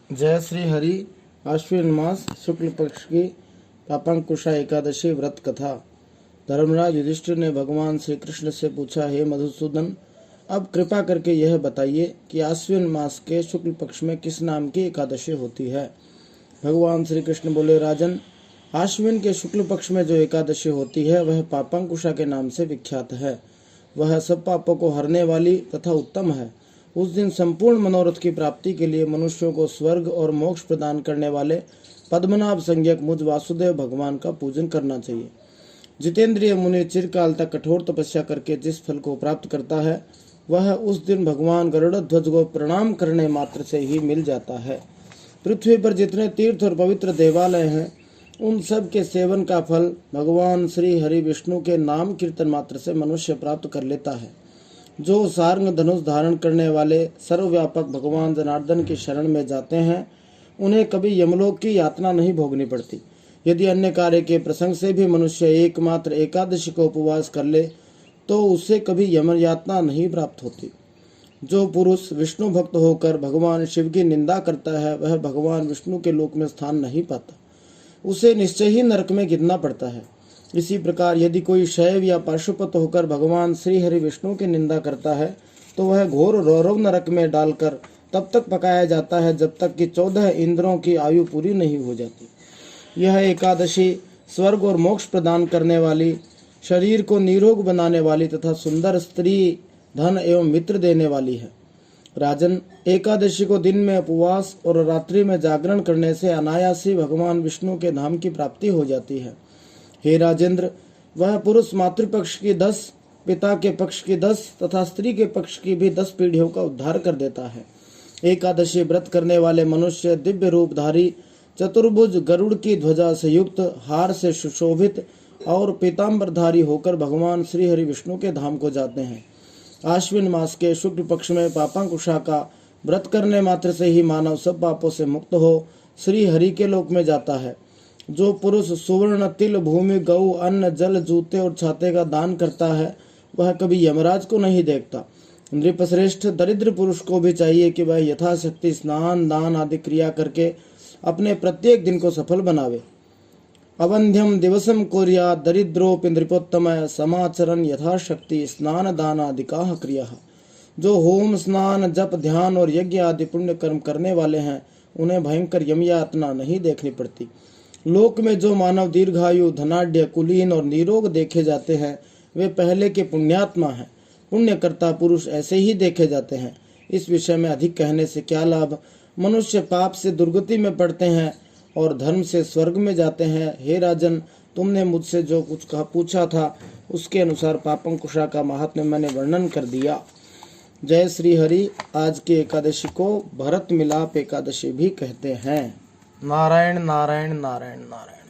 जय श्री हरि। आश्विन मास शुक्ल पक्ष की पापांकुशा एकादशी व्रत कथा। धर्मराज युधिष्ठिर ने भगवान श्री कृष्ण से पूछा, हे मधुसूदन, अब कृपा करके यह बताइए कि आश्विन मास के शुक्ल पक्ष में किस नाम की एकादशी होती है। भगवान श्री कृष्ण बोले, राजन, आश्विन के शुक्ल पक्ष में जो एकादशी होती है वह पापांकुशा के नाम से विख्यात है। वह सब पापों को हरने वाली तथा उत्तम है। उस दिन संपूर्ण मनोरथ की प्राप्ति के लिए मनुष्यों को स्वर्ग और मोक्ष प्रदान करने वाले पद्मनाभ संज्ञक मुझ वासुदेव भगवान का पूजन करना चाहिए। जितेंद्रिय मुनि चिरकाल तक कठोर तपस्या करके जिस फल को प्राप्त करता है वह उस दिन भगवान गरुड़ध्वज को प्रणाम करने मात्र से ही मिल जाता है। पृथ्वी पर जितने तीर्थ और पवित्र देवालय हैं उन सब के सेवन का फल भगवान श्री हरि विष्णु के नाम कीर्तन मात्र से मनुष्य प्राप्त कर लेता है। जो सारंग धनुष धारण करने वाले सर्वव्यापक भगवान जनार्दन की शरण में जाते हैं उन्हें कभी यमलोक की यातना नहीं भोगनी पड़ती। यदि अन्य कार्य के प्रसंग से भी मनुष्य एकमात्र एकादशी को उपवास कर ले तो उसे कभी यम यातना नहीं प्राप्त होती। जो पुरुष विष्णु भक्त होकर भगवान शिव की निंदा करता है वह भगवान विष्णु के लोक में स्थान नहीं पाता, उसे निश्चय ही नरक में गिरना पड़ता है। इसी प्रकार यदि कोई शैव या पाशुपत होकर भगवान श्री हरि विष्णु की निंदा करता है तो वह घोर रौरव नरक में डालकर तब तक पकाया जाता है जब तक कि 14 इंद्रों की आयु पूरी नहीं हो जाती। यह एकादशी स्वर्ग और मोक्ष प्रदान करने वाली, शरीर को निरोग बनाने वाली तथा सुंदर स्त्री, धन एवं मित्र देने वाली है। राजन, एकादशी को दिन में उपवास और रात्रि में जागरण करने से अनायास ही भगवान विष्णु के धाम की प्राप्ति हो जाती है। हे राजेंद्र, वह पुरुष मातृपक्ष की 10, पिता के पक्ष की 10 तथा स्त्री के पक्ष की भी 10 पीढ़ियों का उद्धार कर देता है। एकादशी व्रत करने वाले मनुष्य दिव्य रूपधारी, चतुर्भुज गरुड़ की ध्वजा से युक्त, हार से सुशोभित और पीताम्बरधारी होकर भगवान श्री हरि विष्णु के धाम को जाते हैं। आश्विन मास के शुक्ल पक्ष में पापांकुशा का व्रत करने मात्र से ही मानव सब पापों से मुक्त हो श्री हरि के लोक में जाता है। जो पुरुष सुवर्ण, तिल, भूमि, गौ, अन्न, जल, जूते और छाते का दान करता है वह कभी यमराज को नहीं देखता। नृपश्रेष्ठ दरिद्र पुरुष को भी चाहिए कि वह यथाशक्ति स्नान, दान आदि क्रिया करके अपने प्रत्येक दिन को सफल बनावे। अवंध्यम दिवसम कोर्या दरिद्रोपि नृपोत्तम समाचरण यथाशक्ति स्नान दान आदिकाः क्रिया। जो होम, स्नान, जप, ध्यान और यज्ञ आदि पुण्य कर्म करने वाले हैं उन्हें भयंकर यम यातना नहीं देखनी पड़ती। लोक में जो मानव दीर्घायु, धनाढ्य, कुलीन और निरोग देखे जाते हैं वे पहले के पुण्यात्मा हैं। पुण्यकर्ता पुरुष ऐसे ही देखे जाते हैं। इस विषय में अधिक कहने से क्या लाभ। मनुष्य पाप से दुर्गति में पड़ते हैं और धर्म से स्वर्ग में जाते हैं। हे राजन, तुमने मुझसे जो कुछ पूछा था उसके अनुसार पापांकुशा का महात्म्य मैंने वर्णन कर दिया। जय श्री हरि। आज की एकादशी को भरत मिलाप एकादशी भी कहते हैं। नारायण नारायण नारायण नारायण।